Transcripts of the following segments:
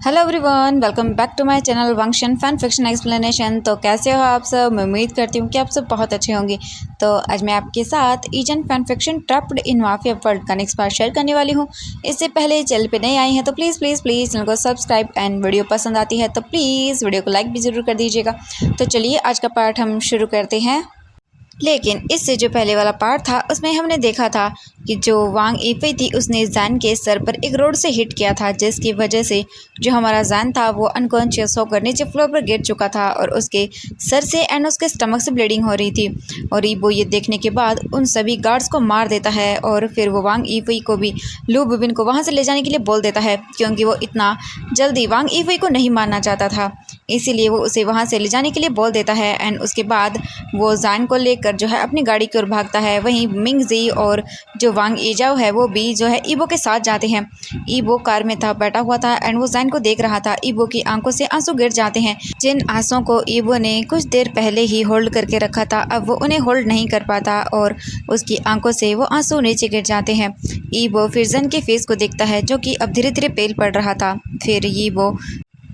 Hello everyone, welcome back to my channel वंक्शन fan fiction explanation. तो कैसे हो आप सब? मैं उम्मीद करती हूँ कि आप सब बहुत अच्छे होंगे। तो आज मैं आपके साथ engine fan fiction trapped in mafia world का नेक्स्ट पार्ट शेयर करने वाली हूँ। इससे पहले चैनल पे नए आई हैं तो प्लीज़ प्लीज़ प्लीज़ चैनल को सब्सक्राइब एंड वीडियो पसंद आती है तो प्लीज़ वीडियो को लाइक भी ज़रूर कर दीजिएगा। तो चलिए आज का पार्ट हम शुरू करते हैं। लेकिन इससे जो पहले वाला पार्ट था उसमें हमने देखा था कि जो वांग यीफei थी उसने जैन के सर पर एक रोड से हिट किया था, जिसकी वजह से जो हमारा जैन था वो अनकॉन्शियस होकर नीचे फ्लोर पर गिर चुका था और उसके सर से एंड उसके स्टमक से ब्लीडिंग हो रही थी। और वो ये देखने के बाद उन सभी गार्ड्स को मार देता है और फिर वो वांग यीफei को भी लू बिबिन को वहाँ से ले जाने के लिए बोल देता है, क्योंकि वो इतना जल्दी वांग यीफei को नहीं मारना चाहता था, इसीलिए वो उसे वहाँ से ले जाने के लिए बोल देता है। एंड उसके बाद वो जैन को लेकर जो है अपनी गाड़ी की ओर भागता है। वहीं मिंग जी और जो वांग यीजाओ है वो भी जो है ईबो के साथ जाते हैं। ईबो कार में था, बैठा हुआ था एंड वो जैन को देख रहा था। ईबो की आंखों से आंसू गिर जाते हैं, जिन आंसुओं को ईबो ने कुछ देर पहले ही होल्ड करके रखा था, अब वो उन्हें होल्ड नहीं कर पाता और उसकी आंखों से वो आंसू नीचे गिर जाते हैं। ईबो फिर जैन के फेस को देखता है जो कि अब धीरे धीरे पेल पड़ रहा था। फिर ईबो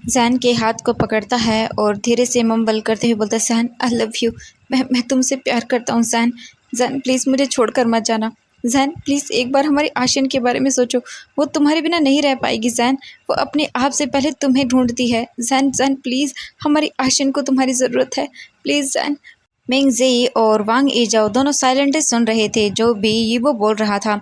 जैन के हाथ को पकड़ता है और धीरे से मम्बल करते हुए बोलता है, जैन आई लव यू, मैं तुमसे प्यार करता हूँ जैन। जैन प्लीज़ मुझे छोड़कर मत जाना। जैन प्लीज़ एक बार हमारी आशियन के बारे में सोचो, वो तुम्हारे बिना नहीं रह पाएगी जैन, वो अपने आप से पहले तुम्हें ढूंढती है। जैन जैन प्लीज़, हमारी आशियन को तुम्हारी ज़रूरत है, प्लीज़ जैन। मिंग जी और वांग यीजाओ दोनों साइलेंटली सुन रहे थे जो भी ईबो बोल रहा था।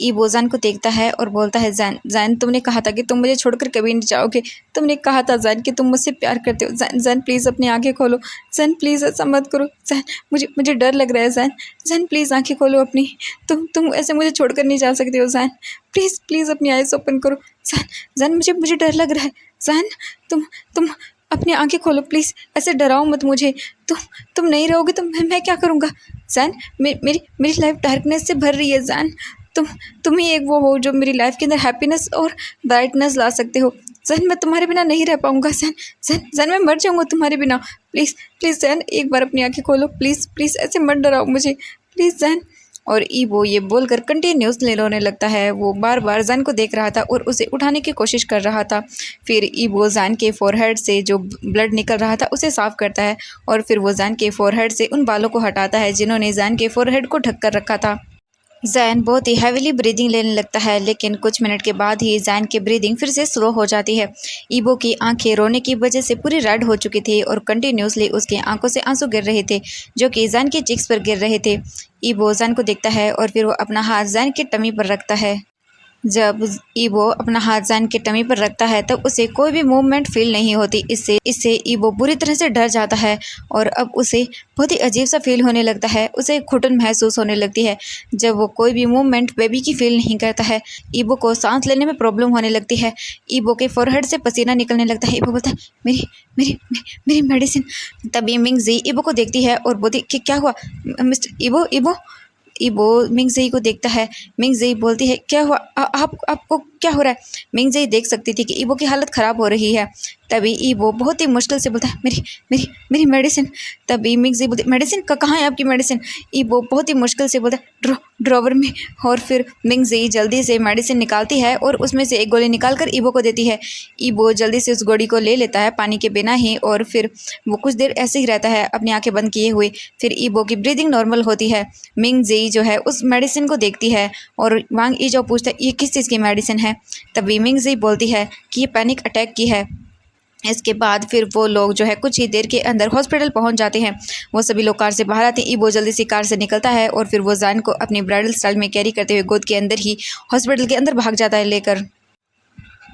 ईबो जैन को देखता है और बोलता है, जैन जैन तुमने कहा था कि तुम मुझे छोड़कर कभी नहीं जाओगे, तुमने कहा था जैन कि तुम मुझसे प्यार करते हो। जैन जैन प्लीज़ अपनी आंखें खोलो, जैन प्लीज़ ऐसा मत करो। जैन मुझे मुझे डर लग रहा है जैन, जैन प्लीज़ आंखें खोलो अपनी, तुम ऐसे मुझे छोड़कर नहीं जा सकते हो जैन, प्लीज़ प्लीज़ अपनी आइज़ ओपन करो। जैन जैन मुझे मुझे डर लग रहा है जैन, तुम अपनी आंखें खोलो प्लीज़, ऐसे डराओ मत मुझे। तुम नहीं रहोगे तो मैं क्या करूँगा जैन? मेरी मेरी लाइफ डार्कनेस से भर रही है जैन, तुम ही एक वो हो जो मेरी लाइफ के अंदर हैप्पीनेस और ब्राइटनेस ला सकते हो। जैन मैं तुम्हारे बिना नहीं रह पाऊँगा जैन, जैन जैन मैं मर जाऊँगा तुम्हारे बिना। प्लीज़ प्लीज़ जैन एक बार अपनी आंखें खोलो प्लीज़ प्लीज़, ऐसे मत डराओ मुझे प्लीज़ जैन। और ईबो ये बोलकर कंटिन्यूसली रोने लगता है। वो बार बार जैन को देख रहा था और उसे उठाने की कोशिश कर रहा था। फिर ईबो जैन के फोरहेड से जो ब्लड निकल रहा था उसे साफ़ करता है और फिर वो जैन के फोरहेड से उन बालों को हटाता है जिन्होंने जैन के फोरहेड को ढक कर रखा था। जैन बहुत ही हैवीली ब्रीदिंग लेने लगता है, लेकिन कुछ मिनट के बाद ही जैन की ब्रीदिंग फिर से स्लो हो जाती है। ईबो की आंखें रोने की वजह से पूरी रेड हो चुकी थी और कंटिन्यूसली उसकी आंखों से आंसू गिर रहे थे जो कि जैन के चिक्स पर गिर रहे थे। ईबो जैन को देखता है और फिर वो अपना हाथ जैन की टमी पर रखता है। जब ईबो अपना हाथ जैन के टमी पर रखता है तब उसे कोई भी मूवमेंट फील नहीं होती। इससे इससे ईबो बुरी तरह से डर जाता है और अब उसे बहुत ही अजीब सा फील होने लगता है, उसे घुटन महसूस होने लगती है जब वो कोई भी मूवमेंट बेबी की फील नहीं करता है। ईबो को सांस लेने में प्रॉब्लम होने लगती है। ईबो के फोरहेड से पसीना निकलने लगता है। ईबो बोलता है, मेरी मेरी मेरी मेडिसिन। तभी मिंग जी ईबो को देखती है और बोलती कि क्या हुआ मिस्टर ईबो? ईबो मिंग जी को देखता है। मिंग जी बोलती है, क्या हुआ? आपको क्या हो रहा है? मिंग जी देख सकती थी कि ईबो की हालत ख़राब हो रही है। तभी ईबो बहुत ही मुश्किल से बोलता है, मेरी मेरी मेरी मेडिसिन। तभी मिंग जी बोलती, मेडिसिन कहाँ है आपकी मेडिसिन? ईबो बहुत ही मुश्किल से बोलता है, ड्रॉवर में। और फिर मिंग जी जल्दी से मेडिसिन निकालती है और उसमें से एक गोली निकाल कर ईबो को देती है। ईबो जल्दी से उस गोली को ले लेता है पानी के बिना ही और फिर वो कुछ देर ऐसे ही रहता है अपनी आंखें बंद किए हुए। फिर ईबो की ब्रीदिंग नॉर्मल होती है। मिंग जी जो है उस मेडिसिन को देखती है और वांग यीजाओ पूछता है, ये किस चीज़ की मेडिसिन है? तभी मिंग जी बोलती है कि ये पैनिक अटैक की है। इसके बाद फिर वो लोग जो है कुछ ही देर के अंदर हॉस्पिटल पहुंच जाते हैं। वो सभी लोग कार से बाहर आते हैं। ईबो जल्दी से कार से निकलता है और फिर वो जैन को अपनी ब्राइडल स्टाइल में कैरी करते हुए गोद के अंदर ही हॉस्पिटल के अंदर भाग जाता है लेकर।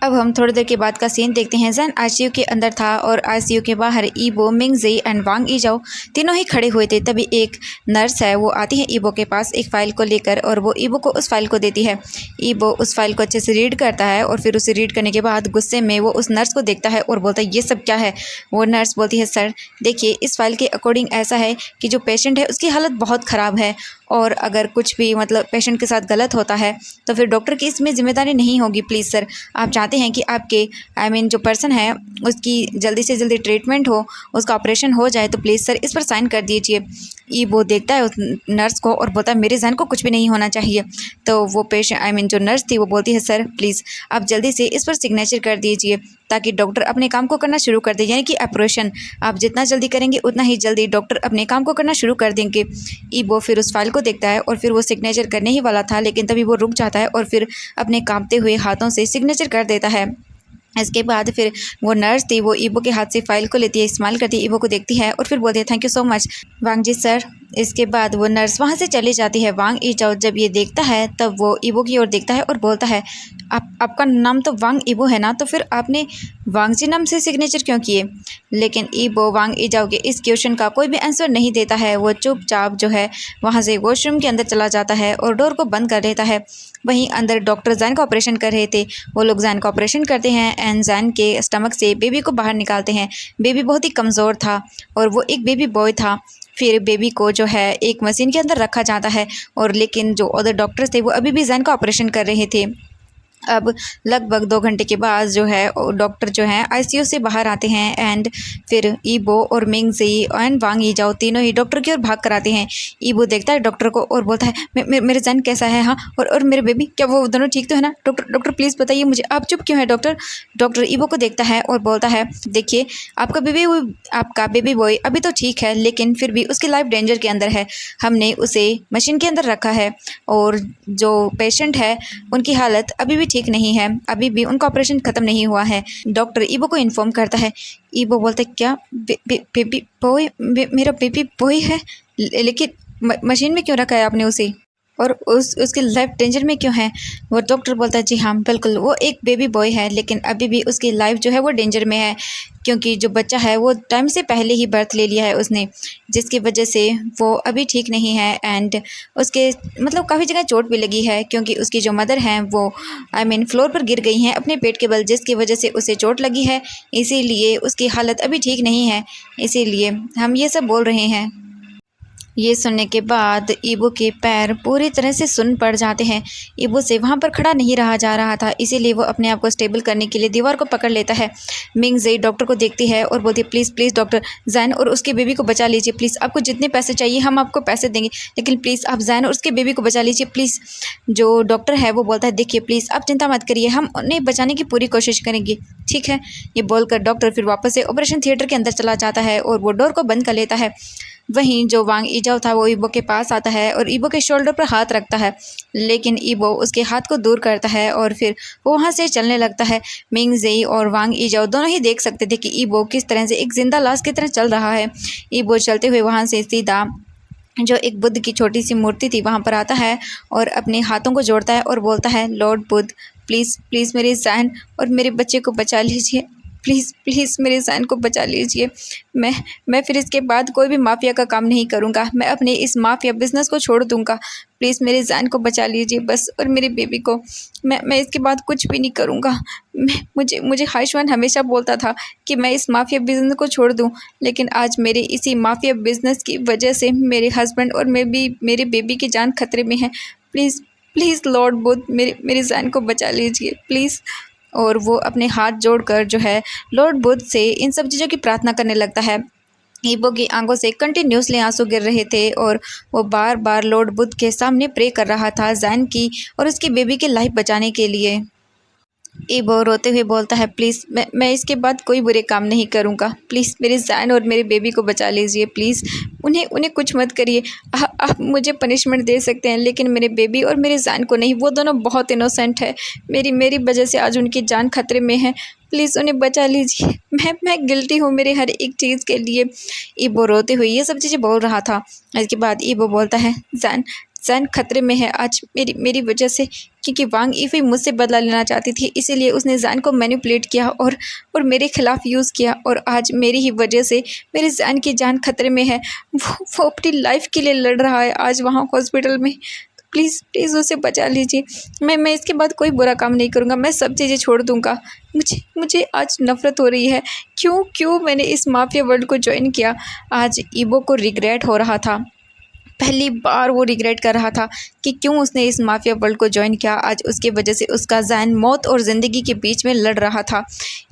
अब हम थोड़ी देर के बाद का सीन देखते हैं। जैन आईसीयू के अंदर था और आईसीयू के बाहर ईबो, मिंग जी एंड वांग यीजाओ तीनों ही खड़े हुए थे। तभी एक नर्स है वो आती है ईबो के पास एक फ़ाइल को लेकर और वो ईबो को उस फाइल को देती है। ईबो उस फाइल को अच्छे से रीड करता है और फिर उसे रीड करने के बाद गुस्से में वो उस नर्स को देखता है और बोलता है, ये सब क्या है? वो नर्स बोलती है, सर देखिए इस फाइल के अकॉर्डिंग ऐसा है कि जो पेशेंट है उसकी हालत बहुत ख़राब है और अगर कुछ भी मतलब पेशेंट के साथ गलत होता है तो फिर डॉक्टर की इसमें जिम्मेदारी नहीं होगी। प्लीज़ सर, आप चाहते हैं कि आपके जो पर्सन है उसकी जल्दी से जल्दी ट्रीटमेंट हो, उसका ऑपरेशन हो जाए, तो प्लीज़ सर इस पर साइन कर दीजिए। वो देखता है उस नर्स को और बोलता है, मेरे जहन को कुछ भी नहीं होना चाहिए। तो वो पेशेंट जो नर्स थी वो बोलती है, सर प्लीज़ आप जल्दी से इस पर सिग्नेचर कर दीजिए। ताकि डॉक्टर अपने काम को करना शुरू कर दे, यानी कि ऑपरेशन आप जितना जल्दी करेंगे उतना ही जल्दी डॉक्टर अपने काम को करना शुरू कर देंगे। ईबो फिर उस फाइल को देखता है और फिर वो सिग्नेचर करने ही वाला था, लेकिन तभी वो रुक जाता है और फिर अपने कांपते हुए हाथों से सिग्नेचर कर देता है। इसके बाद फिर वो नर्स थी, वो ईबो के हाथ से फाइल को लेती है, इस्तेमाल करती है, ईबो को देखती है और फिर बोलती है thank you so much Wang ji sir. इसके बाद वो नर्स वहाँ से चली जाती है। वांग ईजाओ जब ये देखता है तब वो ईबो की ओर देखता है और बोलता है आपका नाम तो वांग ईबो है ना, तो फिर आपने वांग जी नाम से सिग्नेचर क्यों किए? लेकिन ईबो वांग ईजाओ के इस क्वेश्चन का कोई भी आंसर नहीं देता है। वो चुपचाप जो है वहाँ से वॉशरूम के अंदर चला जाता है और डोर को बंद कर लेता है। वहीं अंदर डॉक्टर जैन का ऑपरेशन कर रहे थे। वो लोग जैन का ऑपरेशन करते हैं एंड जैन के स्टमक से बेबी को बाहर निकालते हैं। बेबी बहुत ही कमज़ोर था और वो एक बेबी बॉय था। फिर बेबी को जो है एक मशीन के अंदर रखा जाता है और लेकिन जो अदर डॉक्टर्स थे वो अभी भी जैन का ऑपरेशन कर रहे थे। अब लगभग 2 घंटे के बाद जो है डॉक्टर जो हैं आईसीयू से बाहर आते हैं एंड फिर ईबो और मिंगजी एंड वांग ईजाओ तीनों ही डॉक्टर की ओर भाग कर आते हैं। ईबो देखता है डॉक्टर को और बोलता है मेरे जैन कैसा है? हाँ, और मेरे बेबी, क्या वो दोनों ठीक तो है ना? डॉक्टर प्लीज़ बताइए मुझे, आप चुप क्यों है डॉक्टर? डॉक्टर ईबो को देखता है और बोलता है देखिए आपका बेबी बॉय अभी तो ठीक है, लेकिन फिर भी उसकी लाइफ डेंजर के अंदर है। हमने उसे मशीन के अंदर रखा है और जो पेशेंट है उनकी हालत अभी भी ठीक नहीं है, अभी भी उनका ऑपरेशन ख़त्म नहीं हुआ है। डॉक्टर ईबो को इन्फॉर्म करता है। ईबो बोलता है क्या बेबी बॉय? मेरा बेबी बॉय है, लेकिन मशीन में क्यों रखा है आपने उसे, और उसकी लाइफ डेंजर में क्यों है? वो डॉक्टर बोलता है जी हाँ बिल्कुल, वो एक बेबी बॉय है, लेकिन अभी भी उसकी लाइफ जो है वो डेंजर में है, क्योंकि जो बच्चा है वो टाइम से पहले ही बर्थ ले लिया है उसने, जिसकी वजह से वो अभी ठीक नहीं है एंड उसके मतलब काफ़ी जगह चोट भी लगी है, क्योंकि उसकी जो मदर हैं वो फ्लोर पर गिर गई हैं अपने पेट के बल, जिसकी वजह से उसे चोट लगी है, इसीलिए उसकी हालत अभी ठीक नहीं है, इसीलिए हम ये सब बोल रहे हैं। ये सुनने के बाद ईबो के पैर पूरी तरह से सुन्न पड़ जाते हैं। ईबो से वहाँ पर खड़ा नहीं रहा जा रहा था, इसीलिए वो अपने आप को स्टेबल करने के लिए दीवार को पकड़ लेता है। मिंग ज़ेई डॉक्टर को देखती है और बोलती है प्लीज़ डॉक्टर, जैन और उसके बेबी को बचा लीजिए प्लीज़, आपको जितने पैसे चाहिए हम आपको पैसे देंगे, लेकिन प्लीज़ आप जैन और उसके बेबी को बचा लीजिए प्लीज़। जो डॉक्टर है वो बोलता है देखिए प्लीज़ आप चिंता मत करिए, हम उन्हें बचाने की पूरी कोशिश करेंगे, ठीक है। ये बोलकर डॉक्टर फिर वापस से ऑपरेशन थिएटर के अंदर चला जाता है और वो डोर को बंद कर लेता है। वहीं जो वांग ईजाओ था वो ईबो के पास आता है और ईबो के शोल्डर पर हाथ रखता है, लेकिन ईबो उसके हाथ को दूर करता है और फिर वो वहाँ से चलने लगता है। मिंग ज़ेई और वांग ईजाओ दोनों ही देख सकते थे कि ईबो किस तरह से एक जिंदा लाश की तरह चल रहा है। ईबो चलते हुए वहाँ से सीधा जो एक बुद्ध की छोटी सी मूर्ति थी वहाँ पर आता है और अपने हाथों को जोड़ता है और बोलता है लॉर्ड बुद्ध प्लीज़ मेरे जैन और मेरे बच्चे को बचा लीजिए, प्लीज़ मेरे जैन को बचा लीजिए। मैं फिर इसके बाद कोई भी माफिया का काम नहीं करूँगा, मैं अपने इस माफिया बिजनेस को छोड़ दूँगा, प्लीज़ मेरे जैन को बचा लीजिए बस, और मेरे बेबी को। मैं इसके बाद कुछ भी नहीं करूँगा। मुझे हाइशवान हमेशा बोलता था कि मैं इस माफिया बिजनेस को छोड़ दूँ, लेकिन आज मेरे इसी माफिया बिजनेस की वजह से मेरे हस्बैंड और मेरे बेबी की जान खतरे में है। प्लीज़ लॉर्ड बुद्ध मेरे जैन को बचा लीजिए प्लीज़। और वो अपने हाथ जोड़कर जो है लॉर्ड बुद्ध से इन सब चीज़ों की प्रार्थना करने लगता है। ईबो की आंखों से कंटिन्यूसली आंसू गिर रहे थे और वो बार बार लॉर्ड बुद्ध के सामने प्रे कर रहा था जैन की और उसकी बेबी की लाइफ बचाने के लिए। ईबो रोते हुए बोलता है प्लीज़ मैं इसके बाद कोई बुरे काम नहीं करूँगा, प्लीज़ मेरे जैन और मेरे बेबी को बचा लीजिए प्लीज़, उन्हें कुछ मत करिए। आप मुझे पनिशमेंट दे सकते हैं लेकिन मेरे बेबी और मेरे जैन को नहीं, वो दोनों बहुत इनोसेंट है, मेरी वजह से आज उनकी जान खतरे में है, प्लीज़ उन्हें बचा लीजिए, मैं गिल्टी हूँ मेरे हर एक चीज़ के लिए। ईबो रोते हुए ये सब चीज़ें बोल रहा था। इसके बाद ईबो बोलता है जैन खतरे में है आज मेरी वजह से, क्योंकि वांग ईफी मुझसे बदला लेना चाहती थी, इसीलिए उसने जैन को मैनिपुलेट किया और मेरे खिलाफ यूज़ किया, और आज मेरी ही वजह से मेरे जैन की जान खतरे में है। वो अपनी लाइफ के लिए लड़ रहा है आज वहाँ हॉस्पिटल में, प्लीज़ उसे बचा लीजिए। मैं इसके बाद कोई बुरा काम नहीं करूँगा, मैं सब चीज़ें छोड़ दूँगा। मुझे आज नफ़रत हो रही है, क्यों मैंने इस माफिया वर्ल्ड को ज्वाइन किया। आज ईबो को रिग्रेट हो रहा था, पहली बार वो रिग्रेट कर रहा था कि क्यों उसने इस माफिया वर्ल्ड को ज्वाइन किया। आज उसकी वजह से उसका ज़हन मौत और ज़िंदगी के बीच में लड़ रहा था।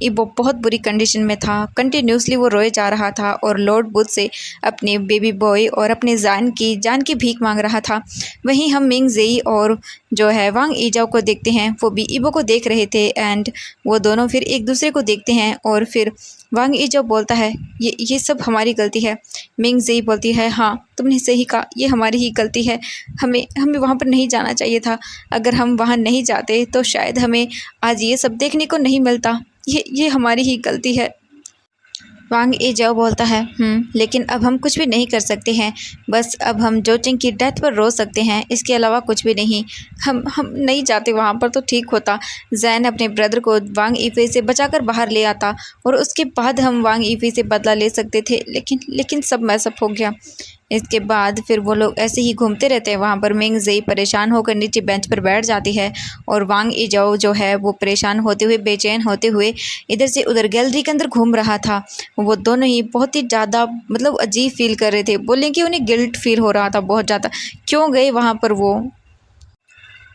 ईबो बहुत बुरी कंडीशन में था। कंटिन्यूसली वो रोए जा रहा था और लॉर्ड बुद्ध से अपने बेबी बॉय और अपने जान की भीख मांग रहा था। वहीं हम मिंग जेई और जो है वांग ईजाओ को देखते हैं, वो भी ईबो को देख रहे थे एंड वो दोनों फिर एक दूसरे को देखते हैं और फिर वांग ईजाओ बोलता है ये सब हमारी गलती है। मिंग जेई बोलती है हाँ तुमने सही कहा, ये हमारी ही गलती है। हमें हमें वहाँ पर नहीं जाना चाहिए था। अगर हम वहाँ नहीं जाते तो शायद हमें आज ये सब देखने को नहीं मिलता। ये हमारी ही गलती है। वांग ईजाओ बोलता है लेकिन अब हम कुछ भी नहीं कर सकते हैं। बस अब हम जोचिंग की डेथ पर रो सकते हैं, इसके अलावा कुछ भी नहीं। हम नहीं जाते वहाँ पर तो ठीक होता। जैन अपने ब्रदर को वांग ईफे से बचाकर बाहर ले आता और उसके बाद हम वांग ईफे से बदला ले सकते थे, लेकिन सब मैसअप हो गया। इसके बाद फिर वो लोग ऐसे ही घूमते रहते हैं। वहाँ पर मिंग जेई परेशान होकर नीचे बेंच पर बैठ जाती है और वांग ईजाओ जो है वो परेशान होते हुए बेचैन होते हुए इधर से उधर गैलरी के अंदर घूम रहा था। वो दोनों ही बहुत ही ज़्यादा मतलब अजीब फील कर रहे थे। बोलें कि उन्हें गिल्ट फील हो रहा था बहुत ज़्यादा, क्यों गए वहाँ पर वो।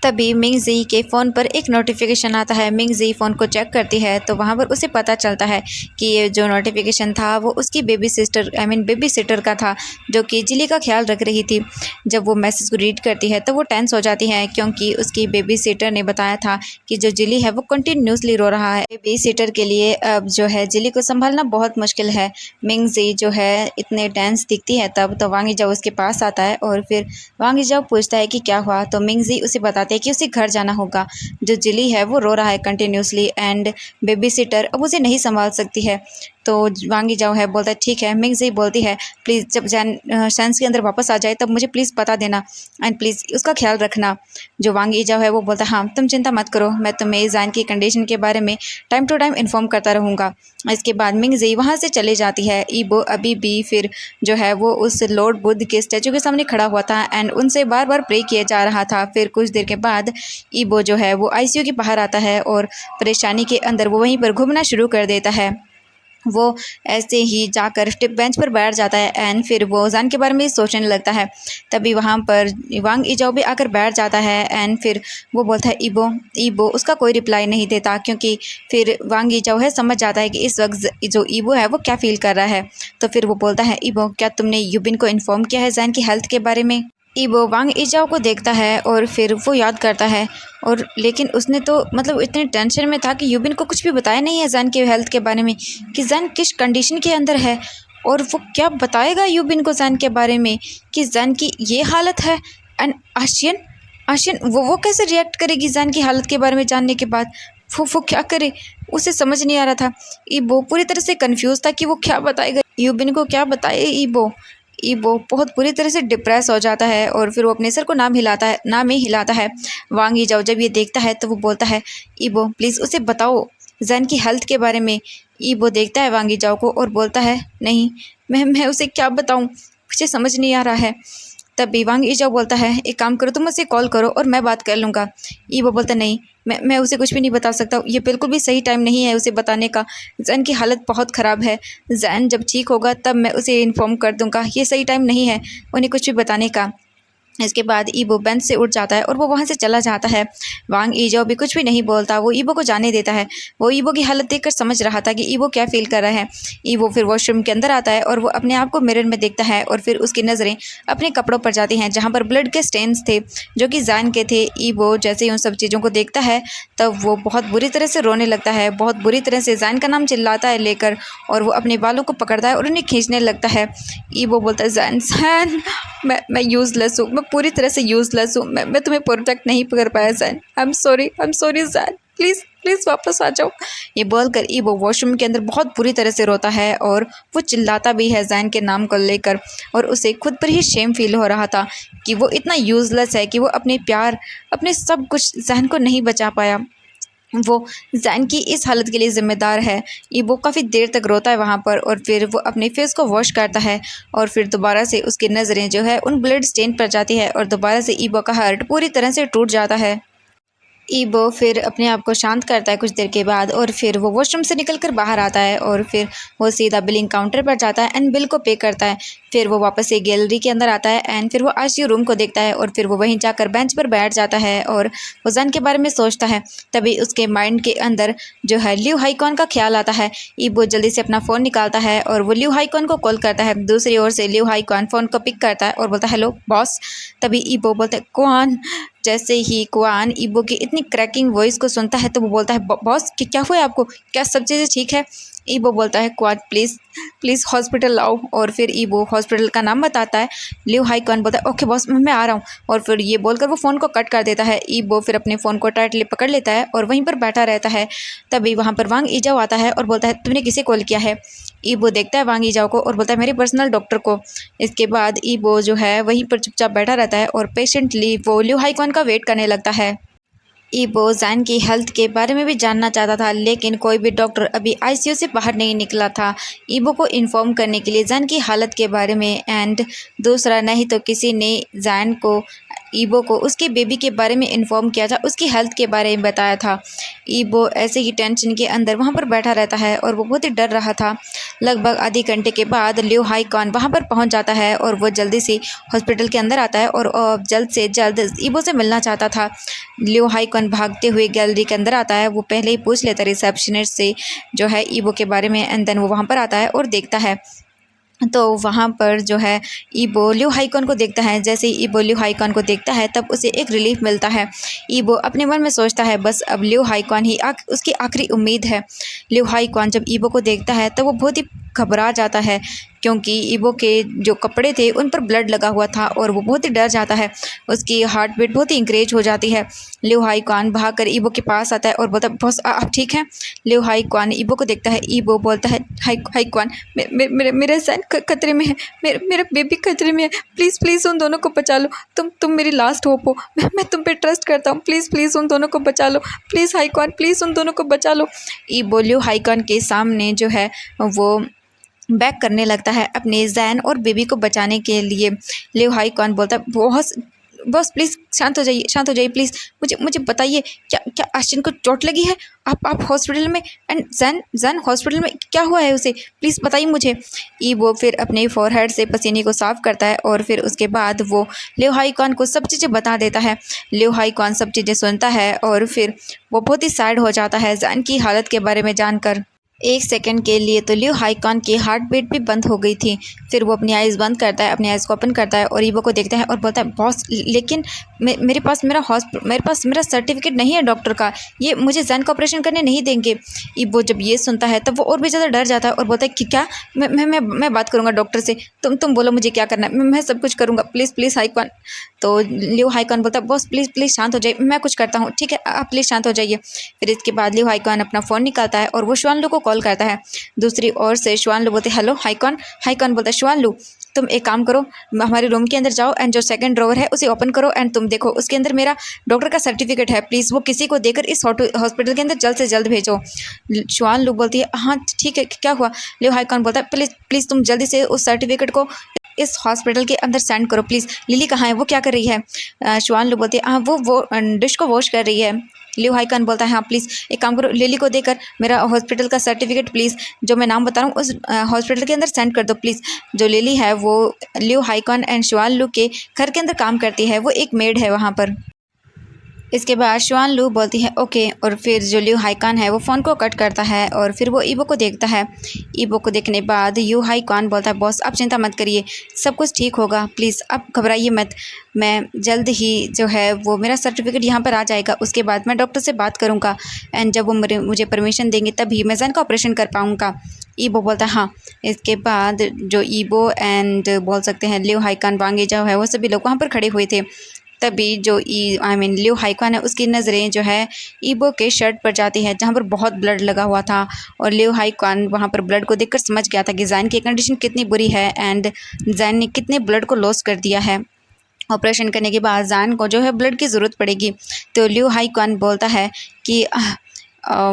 तभी मिंग जी के फ़ोन पर एक नोटिफिकेशन आता है। मिंग जी फ़ोन को चेक करती है तो वहाँ पर उसे पता चलता है कि ये जो नोटिफिकेशन था वो उसकी बेबी सिटर का था, जो कि जिली का ख्याल रख रही थी। जब वो मैसेज को रीड करती है तो वो टेंस हो जाती है, क्योंकि उसकी बेबी सिटर ने बताया था कि जो जिली है वो कंटिन्यूसली रो रहा है। बेबी सिटर के लिए अब जो है जिली को संभालना बहुत मुश्किल है। मिंग जी जो है इतने टेंस दिखती है तब तो वांग ईजाओ उसके पास आता है और फिर वांग ईजाओ पूछता है कि क्या हुआ, तो मिंग जी उसे बताते हैं कि उसे घर जाना होगा। जो जिली है वो रो रहा है कंटिन्यूसली एंड बेबी सिटर अब उसे नहीं संभाल सकती है। तो वांग ईजाओ है बोलता है ठीक है। मिंग जी बोलती है प्लीज़ जब सेंस के अंदर वापस आ जाए तब मुझे प्लीज़ बता देना एंड प्लीज़ उसका ख्याल रखना। जो वांग ईजाओ है वो बोलता है हाँ तुम चिंता मत करो, मैं तुम्हें जैन की कंडीशन के बारे में टाइम टू टाइम इन्फॉर्म करता रहूँगा। इसके बाद मिंग जी वहाँ से चले जाती है। ईबो अभी भी फिर जो है वो उस लॉर्ड बुद्ध के स्टैचू के सामने खड़ा हुआ था एंड उनसे बार बार प्रे किया जा रहा था। फिर कुछ देर के बाद ईबो जो है वो आईसीयू के बाहर आता है और परेशानी के अंदर वो वहीं पर घूमना शुरू कर देता है। वो ऐसे ही जाकर स्टिप बेंच पर बैठ जाता है एंड फिर वो जान के बारे में सोचने लगता है। तभी वहाँ पर वांग ईजाओ भी आकर बैठ जाता है एंड फिर वो बोलता है ईबो उसका कोई रिप्लाई नहीं देता, क्योंकि फिर वांग ईजाओ है समझ जाता है कि इस वक्त जो ईबो है वो क्या फील कर रहा है। तो फिर वो बोलता है ईबो क्या तुमने यूबिन को इन्फॉर्म किया है जैन की हेल्थ के बारे में। ईबो वांग ईजाओ को देखता है और फिर वो याद करता है और लेकिन उसने तो मतलब इतने टेंशन में था कि यूबिन को कुछ भी बताया नहीं है जैन के हेल्थ के बारे में, कि जैन किस कंडीशन के अंदर है और वो क्या बताएगा यूबिन को जैन के बारे में कि जैन की ये हालत है। एंड आशियन वो कैसे रिएक्ट करेगी जैन की हालत के बारे में जानने के बाद। वो क्या करे, उसे समझ नहीं आ रहा था। ईबो पूरी तरह से कंफ्यूज था कि वो क्या बताएगा यूबिन को, क्या बताए ईबो बहुत बुरी तरह से डिप्रेस हो जाता है और फिर वो अपने सर को नाम ही हिलाता है। वांग ईजाओ जब ये देखता है तो वो बोलता है ईबो प्लीज़ उसे बताओ जैन की हेल्थ के बारे में। ईबो देखता है वांग ईजाओ को और बोलता है नहीं मैं उसे क्या बताऊँ, मुझे समझ नहीं आ रहा है। तभी वांग ईजाओ बोलता है एक काम करो तुम उसे कॉल करो और मैं बात कर लूँगा। ईबो बोलता नहीं मैं उसे कुछ भी नहीं बता सकता, ये बिल्कुल भी सही टाइम नहीं है उसे बताने का। जैन की हालत बहुत ख़राब है, जैन जब ठीक होगा तब मैं उसे इन्फॉर्म कर दूँगा, ये सही टाइम नहीं है उन्हें कुछ भी बताने का। इसके बाद ईबो बेंच से उठ जाता है और वो वहाँ से चला जाता है। वांग ईजाओ भी कुछ भी नहीं बोलता, वो ईबो को जाने देता है। वो ईबो की हालत देखकर समझ रहा था कि ईबो क्या फील कर रहा है। ईबो फिर वॉशरूम के अंदर आता है और वो अपने आप को मिरर में देखता है और फिर उसकी नज़रें अपने कपड़ों पर जाती हैं जहाँ पर ब्लड के स्टेन्स थे जो कि जैन के थे। ईबो जैसे ही उन सब चीज़ों को देखता है तब वो बहुत बुरी तरह से रोने लगता है, बहुत बुरी तरह से जैन का नाम चिल्लाता है लेकर और वो अपने बालों को पकड़ता है और उन्हें खींचने लगता है। ईबो बोलता है जैन मैं यूज़लेस हूँ, मैं पूरी तरह से यूज़लेस हूँ, मैं तुम्हें प्रोटेक्ट नहीं कर पाया Jain, I am sorry Jain, please वापस आ जाओ। ये बोलकर ईबो वॉशरूम के अंदर बहुत बुरी तरह से रोता है और वो चिल्लाता भी है जैन के नाम को लेकर और उसे खुद पर ही शेम फील हो रहा था कि वो इतना यूज़लेस है कि वो अपने प्यार अपने सब कुछ जैन को नहीं बचा पाया। वो जैन की इस हालत के लिए ज़िम्मेदार है। ईबो काफ़ी देर तक रोता है वहाँ पर और फिर वो अपने फेस को वॉश करता है और फिर दोबारा से उसकी नज़रें जो है उन ब्लड स्टेन पर जाती है और दोबारा से ईबो का हार्ट पूरी तरह से टूट जाता है। ईबो फिर अपने आप को शांत करता है कुछ देर के बाद और फिर वो वॉशरूम से निकलकर बाहर आता है और फिर वो सीधा बिलिंग काउंटर पर जाता है एंड बिल को पे करता है, फिर वो वापस से गैलरी के अंदर आता है एंड फिर वो आईसीयू रूम को देखता है और फिर वो वहीं जाकर बेंच पर बैठ जाता है और वो जैन के बारे में सोचता है। तभी उसके माइंड के अंदर जो है लिू हाईकॉन का ख्याल आता है। ईबो जल्दी से अपना फ़ोन निकालता है और वो लिू हाईकॉन को कॉल करता है। दूसरी ओर से लिू हाईकॉन फ़ोन को पिक करता है और बोलता है हेलो बॉस। तभी ईबो बोलता है कौन। जैसे ही कुआन ईबो की इतनी क्रैकिंग वॉइस को सुनता है तो वो बोलता है बॉस क्या हुआ है आपको, क्या सब चीज़ें ठीक है। ईबो बोलता है क्वाड प्लीज़ हॉस्पिटल लाओ और फिर ईबो हॉस्पिटल का नाम बताता है। लिव हाईकॉन बोलता है ओके बॉस मैं आ रहा हूँ और फिर ये बोलकर वो फ़ोन को कट कर देता है। ईबो फिर अपने फ़ोन को टाइटली पकड़ लेता है और वहीं पर बैठा रहता है। तभी वहाँ पर वांग ईजाओ आता है और बोलता है तुमने किसे कॉल किया है। ईबो देखता है वांग ईजाओ को और बोलता है मेरे पर्सनल डॉक्टर को। इसके बाद ईबो जो है वहीं पर चुपचाप बैठा रहता है और पेशेंटली वो लिव हाईकॉन का वेट करने लगता है। ईबो जैन की हेल्थ के बारे में भी जानना चाहता था लेकिन कोई भी डॉक्टर अभी आईसीयू से बाहर नहीं निकला था ईबो को इन्फॉर्म करने के लिए जैन की हालत के बारे में। एंड दूसरा नहीं तो किसी ने जैन को ईबो को उसके बेबी के बारे में इन्फॉर्म किया था, उसकी हेल्थ के बारे में बताया था। ईबो ऐसे ही टेंशन के अंदर वहाँ पर बैठा रहता है और वो बहुत ही डर रहा था। लगभग आधे घंटे के बाद लिव हाईकॉन वहाँ पर पहुँच जाता है और वो जल्दी से हॉस्पिटल के अंदर आता है और जल्द से जल्द ईबो से मिलना चाहता था। लिव हाईकॉन भागते हुए गैलरी के अंदर आता है। वो पहले ही पूछ लेता रिसेप्शनिस्ट से जो है ईबो के बारे में एंड देन वो वहाँ पर आता है और देखता है। तो वहाँ पर जो है ईबो लिव हाईकॉन को देखता है। जैसे ही ईबो लिव हाईकॉन को देखता है तब उसे एक रिलीफ मिलता है। ईबो अपने मन में सोचता है बस अब लिव हाईकॉन ही उसकी आखिरी उम्मीद है। लिव हाईकॉन जब ईबो को देखता है तब वो बहुत ही घबरा जाता है क्योंकि ईबो के जो कपड़े थे उन पर ब्लड लगा हुआ था और वो बहुत ही डर जाता है। उसकी हार्ट बीट बहुत ही इंक्रीज हो जाती है। लिव हाईकॉन भागकर ईबो के पास आता है और बोलता है बॉस आप ठीक हैं। लिव हाईकॉन ईबो को देखता है। ईबो बोलता है हाईकॉन मेरा सन खतरे में है, मेरा बेबी खतरे में है, प्लीज़ उन दोनों को बचा लो। तुम मेरी लास्ट होप हो, मैं तुम पे ट्रस्ट करता हूँ, प्लीज़ उन दोनों को बचा लो, प्लीज़ हाईकॉन प्लीज़ उन दोनों को बचा लो। ईबो लिव हाईकॉन के सामने जो है वो बैक करने लगता है अपने जैन और बेबी को बचाने के लिए। लिव हाईकॉन बोलता है बॉस प्लीज़ शांत हो जाइए प्लीज़। मुझे बताइए क्या आशिन को चोट लगी है। आप हॉस्पिटल में एंड जैन हॉस्पिटल में क्या हुआ है उसे, प्लीज़ बताइए मुझे। ईबो फिर अपने फोरहेड से पसीने को साफ़ करता है और फिर उसके बाद वो लिव हाईकॉन को सब चीज़ें बता देता है। लिव हाईकॉन सब चीज़ें सुनता है और फिर वो बहुत ही सैड हो जाता है जैन की हालत के बारे में जानकर। एक सेकंड के लिए तो लिव हाईकॉन की हार्ट बीट भी बंद हो गई थी। फिर वो अपनी आइज़ बंद करता है, अपनी आइज़ को ओपन करता है और ईबो को देखता है और बोलता है बॉस लेकिन मेरे पास मेरा सर्टिफिकेट नहीं है डॉक्टर का, ये मुझे जैन का ऑपरेशन करने नहीं देंगे। ईबो जब ये सुनता है तब वो और भी ज़्यादा डर जाता है और बोलता है कि क्या मैं बात करूँगा डॉक्टर से, तुम बोलो मुझे क्या करना है, मैं सब कुछ करूँगा, प्लीज़ हाईकॉन। तो लिव हाईकॉन बोलता है बॉस प्लीज़ शांत हो जाइए, मैं कुछ करता हूँ, ठीक है आप प्लीज़ शांत हो जाइए। फिर इसके बाद लिव हाईकॉन अपना फ़ोन निकालता है और वो शुआनलू को कॉल करता है। दूसरी ओर से शुआनलू बोलते हेलो हाईकॉन बोलता है शुआनलू तुम एक काम करो, हमारे रूम के अंदर जाओ एंड जो सेकंड ड्रॉवर है उसे ओपन करो एंड तुम देखो उसके अंदर मेरा डॉक्टर का सर्टिफिकेट है, प्लीज़ वो किसी को देकर इस हॉस्पिटल के अंदर जल्द से जल्द भेजो। शुआनलू बोलती है हाँ ठीक है क्या हुआ। लिव हाईकॉन बोलता है प्लीज़ तुम जल्दी से उस सर्टिफिकेट को इस हॉस्पिटल के अंदर सेंड करो प्लीज़। लिली कहाँ है, वो क्या कर रही है। शुआनलू बोलती है हाँ वो डिश को वॉश कर रही है। लिव हाईकॉन बोलता है हाँ प्लीज़ एक काम करो, लिली को देकर मेरा हॉस्पिटल का सर्टिफिकेट प्लीज़ जो मैं नाम बता रहा हूँ उस हॉस्पिटल के अंदर सेंड कर दो प्लीज़। जो लिली है वो लिव हाईकॉन एंड शुआनलू के घर के अंदर काम करती है, वो एक मेड है वहाँ पर। इसके बाद शुआनलू बोलती है ओके और फिर जो लिव हाईकॉन है वो फ़ोन को कट करता है और फिर वो ईबो को देखता है। ईबो को देखने बाद यू हाईकॉन बोलता है बॉस आप चिंता मत करिए, सब कुछ ठीक होगा, प्लीज़ आप घबराइए मत, मैं जल्द ही जो है वो मेरा सर्टिफिकेट यहाँ पर आ जाएगा, उसके बाद मैं डॉक्टर से बात करूँगा एंड जब वो मुझे परमिशन देंगे तभी मैं जैन का ऑपरेशन कर पाऊँगा। ईबो बोलता है हाँ। इसके बाद जो ईबो एंड बोल सकते हैं लिव हाईकॉन वांगे जो है वो सभी लोग वहाँ पर खड़े हुए थे। तभी जो लिव हाईकॉन है उसकी नज़रें जो है ईबो के शर्ट पर जाती है जहाँ पर बहुत ब्लड लगा हुआ था और लिव हाईकॉन वहाँ पर ब्लड को देखकर समझ गया था कि जैन की कंडीशन कितनी बुरी है एंड जैन ने कितने ब्लड को लॉस कर दिया है। ऑपरेशन करने के बाद जैन को जो है ब्लड की ज़रूरत पड़ेगी। तो लिव हाईकॉन बोलता है कि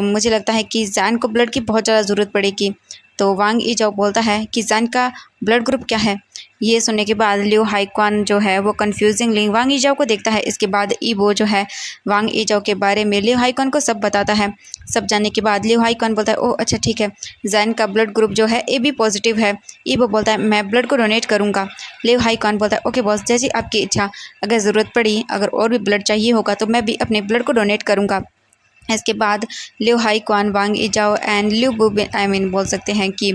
मुझे लगता है कि जैन को ब्लड की बहुत ज़्यादा ज़रूरत पड़ेगी। तो वांग ईजाओ बोलता है कि जैन का ब्लड ग्रुप क्या है। ये सुनने के बाद लियो हाईक्वान जो है वो कन्फ्यूजिंगली वांग ईजाओ को देखता है। इसके बाद ईबो जो है वांग ईजाओ के बारे में लियो हाईक्वान को सब बताता है। सब जानने के बाद लियो हाईक्वान बोलता है ओह अच्छा ठीक है, जैन का ब्लड ग्रुप जो है AB पॉजिटिव है। ईबो बोलता है मैं ब्लड को डोनेट करूँगा। लियो हाईक्वान बोलता है ओके बॉस, जैसी आपकी इच्छा, अगर ज़रूरत पड़ी, अगर और भी ब्लड चाहिए होगा तो मैं भी अपने ब्लड को डोनेट करूँगा। इसके बाद लियो हाईक्वान, वांग ईजाओ एंड लियो बू बोल सकते हैं कि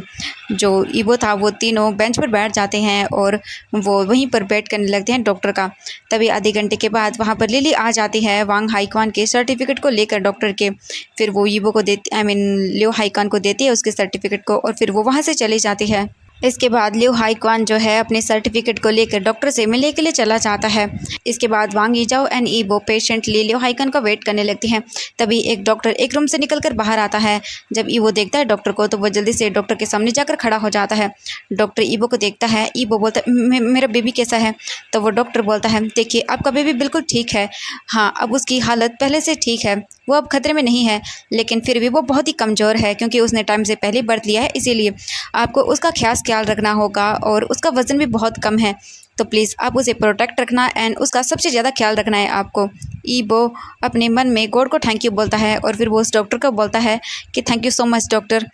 जो ईबो था वो तीनों बेंच पर बैठ जाते हैं और वो वहीं पर बैठ करने लगते हैं डॉक्टर का। तभी आधे घंटे के बाद वहाँ पर लिली आ जाती है वांग हाईक्वान के सर्टिफिकेट को लेकर डॉक्टर के। फिर वो ईबो को देती लियो हाईक्वान को देती है उसके सर्टिफिकेट को और फिर वो वहाँ से चली जाती है। इसके बाद लियो हाईक्वान जो है अपने सर्टिफिकेट को लेकर डॉक्टर से मिलने के लिए चला जाता है। इसके बाद वांग ईजाओ एंड ईबो पेशेंटली लियो हाईक्वान का वेट करने लगती हैं। तभी एक डॉक्टर एक रूम से निकलकर बाहर आता है। जब ईबो देखता है डॉक्टर को तो वो जल्दी से डॉक्टर के सामने जाकर खड़ा हो जाता है। डॉक्टर ईबो को देखता है। ईबो बोलता है मेरा बेबी कैसा है? तो वो डॉक्टर बोलता है देखिए आपका बेबी बिल्कुल ठीक है, हाँ अब उसकी हालत पहले से ठीक है, वो अब खतरे में नहीं है, लेकिन फिर भी वो बहुत ही कमज़ोर है क्योंकि उसने टाइम से पहले बर्थ लिया है, इसीलिए आपको उसका खास ख्याल रखना होगा और उसका वज़न भी बहुत कम है, तो प्लीज़ आप उसे प्रोटेक्ट रखना एंड उसका सबसे ज़्यादा ख्याल रखना है आपको। ईबो अपने मन में गॉड को थैंक यू बोलता है और फिर वो उस डॉक्टर को बोलता है कि thank you so much doctor.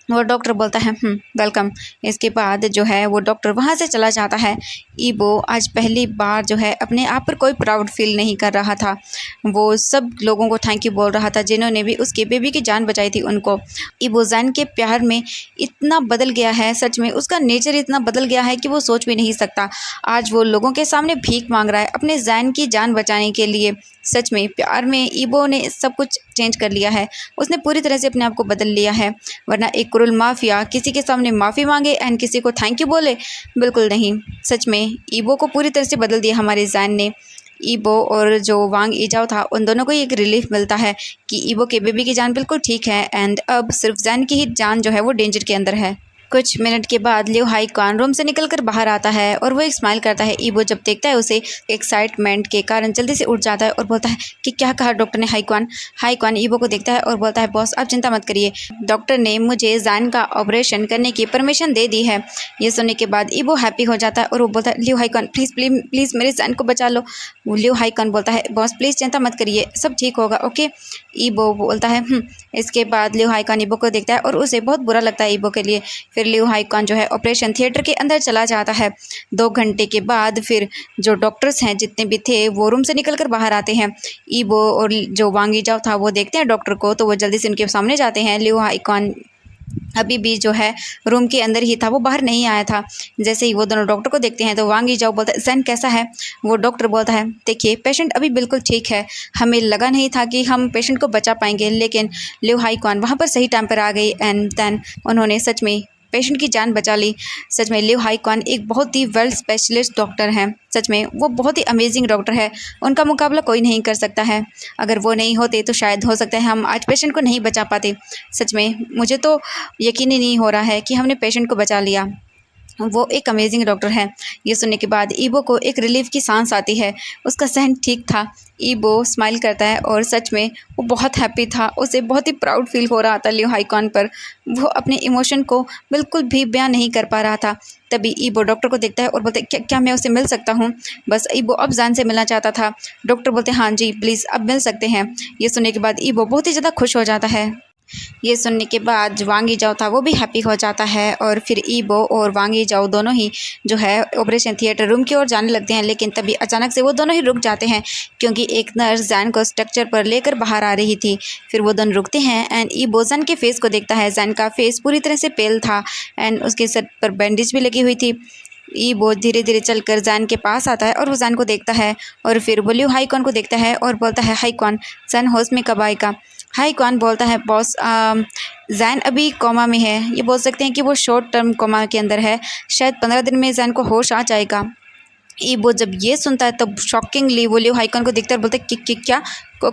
वो डॉक्टर बोलता है वेलकम। इसके बाद जो है वो डॉक्टर वहाँ से चला जाता है। ईबो आज पहली बार जो है अपने आप पर कोई प्राउड फील नहीं कर रहा था। वो सब लोगों को थैंक यू बोल रहा था जिन्होंने भी उसके बेबी की जान बचाई थी उनको। ईबो जैन के प्यार में इतना बदल गया है, सच में उसका नेचर इतना बदल गया है कि वो सोच भी नहीं सकता। आज वो लोगों के सामने भीख मांग रहा है अपने जैन की जान बचाने के लिए। सच में प्यार में ईबो ने सब कुछ चेंज कर लिया है, उसने पूरी तरह से अपने आप को बदल लिया है। वरना एक क्रूर माफिया किसी के सामने माफ़ी मांगे एंड किसी को थैंक यू बोले, बिल्कुल नहीं। सच में ईबो को पूरी तरह से बदल दिया हमारे जैन ने। ईबो और जो वांग ईजाओ था उन दोनों को एक रिलीफ मिलता है कि ईबो के बेबी की जान बिल्कुल ठीक है एंड अब सिर्फ जैन की ही जान जो है वो डेंजर के अंदर है। कुछ मिनट के बाद लियो हाईक्वान रूम से निकलकर बाहर आता है और वो एक स्माइल करता है। ईबो जब देखता है उसे एक्साइटमेंट के कारण जल्दी से उठ जाता है और बोलता है कि क्या कहा डॉक्टर ने? हाईक्वान ईबो को देखता है और बोलता है बॉस आप चिंता मत करिए, डॉक्टर ने मुझे जैन का ऑपरेशन करने की परमिशन दे दी है। ये सुनने के बाद ईबो हैप्पी हो जाता है और वो बोलता है लियो हाईक्वान प्लीज़ प्लीज़ प्लीज़ मेरे जैन को बचा लो। लियो हाईक्वान बोलता है बॉस प्लीज़ चिंता मत करिए, सब ठीक होगा ओके। ईबो बोलता है इसके बाद लियो हाईक्वान ईबो को देखता है और उसे बहुत बुरा लगता है ईबो के लिए। फिर लियो हाईक्वान जो है ऑपरेशन थिएटर के अंदर चला जाता है। 2 घंटे के बाद फिर जो डॉक्टर्स हैं जितने भी थे वो रूम से निकलकर बाहर आते हैं। ईबो और जो वांग ईजाओ था वो देखते हैं डॉक्टर को तो वो जल्दी से उनके सामने जाते हैं। लियो हाईक्वान अभी भी जो है रूम के अंदर ही था, वो बाहर नहीं आया था। जैसे ही वो दोनों डॉक्टर को देखते हैं तो वांग ईजाओ बोलता है जैन कैसा है? वो डॉक्टर बोलता है देखिए पेशेंट अभी बिल्कुल ठीक है, हमें लगा नहीं था कि हम पेशेंट को बचा पाएंगे, लेकिन लियो हाईक्वान वहाँ पर सही टाइम पर आ गई एंड देन उन्होंने सच में पेशेंट की जान बचा ली। सच में लियो हाईक्वान एक बहुत ही वेल स्पेशलिस्ट डॉक्टर हैं। सच में वो बहुत ही अमेजिंग डॉक्टर है, उनका मुकाबला कोई नहीं कर सकता है। अगर वो नहीं होते तो शायद हो सकता है हम आज पेशेंट को नहीं बचा पाते। सच में मुझे तो यकीन ही नहीं हो रहा है कि हमने पेशेंट को बचा लिया। वो एक अमेजिंग डॉक्टर है। ये सुनने के बाद ईबो को एक रिलीफ की सांस आती है, उसका सहन ठीक था। ईबो स्माइल करता है और सच में वो बहुत हैप्पी था, उसे बहुत ही प्राउड फील हो रहा था लियो हाईक्वान पर। वो अपने इमोशन को बिल्कुल भी बयां नहीं कर पा रहा था। तभी ईबो डॉक्टर को देखता है और बोलते क्या मैं उसे मिल सकता हूँ? बस ईबो अब जान से मिलना चाहता था। डॉक्टर बोलते हाँ जी प्लीज़ अब मिल सकते हैं। ये सुनने के बाद ईबो बहुत ही ज़्यादा खुश हो जाता है। ये सुनने के बाद जो वांग ईजाओ था वो भी हैप्पी हो जाता है और फिर ईबो और वांग ईजाओ दोनों ही जो है ऑपरेशन थिएटर रूम की ओर जाने लगते हैं। लेकिन तभी अचानक से वो दोनों ही रुक जाते हैं क्योंकि एक नर्स जैन को स्ट्रक्चर पर लेकर बाहर आ रही थी। फिर वो दोनों रुकते हैं एंड ईबो जैन के फेस को देखता है। जैन का फेस पूरी तरह से पेल था एंड उसके सर पर बैंडेज भी लगी हुई थी। ईबो धीरे धीरे चलकर जैन के पास आता है और वो जैन को देखता है और फिर वो लियो हाईक्वान को देखता है और बोलता है हाईक्वान जैन होश में कब आएगा? हाईक्वान बोलता है बॉस जैन अभी कोमा में है, ये बोल सकते हैं कि वो शॉर्ट टर्म कोमा के अंदर है, शायद 15 दिन में जैन को होश आ जाएगा। ईबो जब ये सुनता है तब शॉकिंगली वो लियो हाईक्वान को देखता है और बोलता है कि क्या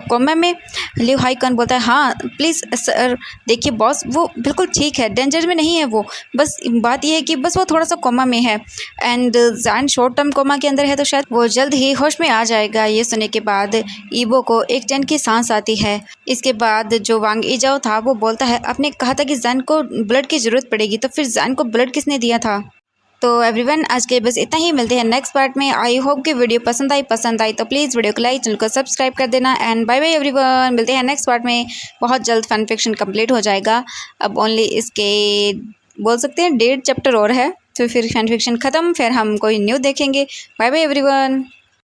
कोमा में? लियो हाईक्वान बोलता है हाँ प्लीज़ सर देखिए बॉस वो बिल्कुल ठीक है, डेंजर में नहीं है वो, बस बात ये है कि बस वो थोड़ा सा कोमा में है एंड जैन शॉर्ट टर्म कोमा के अंदर है तो शायद वो जल्द ही होश में आ जाएगा। ये सुनने के बाद ईबो को एक चैन की सांस आती है। इसके बाद जो वांग ईजाओ था वो बोलता है आपने कहा था कि जैन को ब्लड की ज़रूरत पड़ेगी, तो फिर जैन को ब्लड किसने दिया था? तो एवरीवन आज के बस इतना ही, मिलते हैं नेक्स्ट पार्ट में। आई होप कि वीडियो पसंद आई तो प्लीज़ वीडियो को लाइक, चैनल को सब्सक्राइब कर देना। एंड बाय बाय एवरीवन, मिलते हैं नेक्स्ट पार्ट में। बहुत जल्द फैन फिक्शन कंप्लीट हो जाएगा। अब ओनली इसके बोल सकते हैं 1.5 चैप्टर और है, तो फिर फैन फिक्शन ख़त्म, फिर हम कोई न्यू देखेंगे। Bye bye everyone.